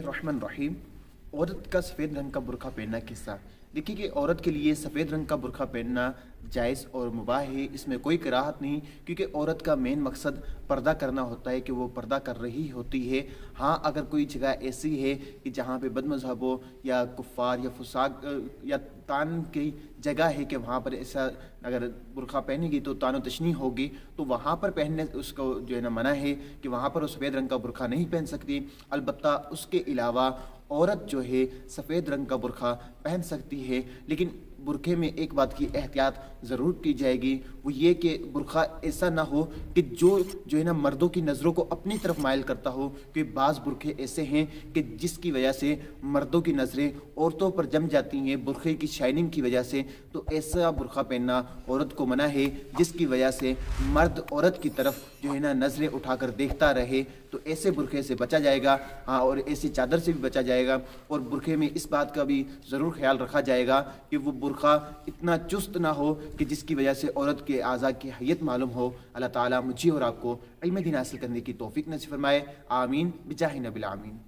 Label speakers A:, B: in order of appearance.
A: बिस्मिल्लाहिर्रहमानिर्रहीम। औरत का सफ़ेद रंग का बुर्का पहनना किस्सा। देखिए कि औरत के लिए सफ़ेद रंग का बुर्का पहनना जायज़ और मुबाह है, इसमें कोई कराहत नहीं, क्योंकि औरत का मेन मकसद पर्दा करना होता है कि वो पर्दा कर रही होती है। हाँ, अगर कोई जगह ऐसी है कि जहाँ पे बदमज़हब हो या कुफ़ार या फुसाक या तान की जगह है कि वहाँ पर ऐसा अगर बुर्का पहनेगी तो तानो तशनी होगी, तो वहाँ पर पहनने उसको जो है ना मना है कि वहाँ पर वो सफ़ेद रंग का बुर्का नहीं पहन सकती। अलबत्ता उसके अलावा औरत जो है सफ़ेद रंग का बुर्का पहन सकती है, लेकिन बुरखे में एक बात की एहतियात ज़रूर की जाएगी, वो ये कि बुरखा ऐसा ना हो कि जो है ना मर्दों की नज़रों को अपनी तरफ मायल करता हो, कि बाज़ बुरखे ऐसे हैं कि जिसकी वजह से मर्दों की नज़रें औरतों पर जम जाती हैं बुरखे की शाइनिंग की वजह से। तो ऐसा बुरखा पहनना औरत को मना है जिसकी वजह से मर्द औरत की तरफ जो है ना नज़रें उठाकर देखता रहे, तो ऐसे बुरखे से बचा जाएगा। हाँ, और ऐसी चादर से भी बचा जाएगा। और बुरखे में इस बात का भी ज़रूर ख्याल रखा जाएगा कि वो बुरखा इतना चुस्त ना हो कि जिसकी वजह से औरत के आज़ा की हैयत मालूम हो। अल्लाह ताला मुझे और आपको इल्म दीन हासिल करने की तौफीक नसीब फरमाए। आमीन बिजाहि नबिल आमीन।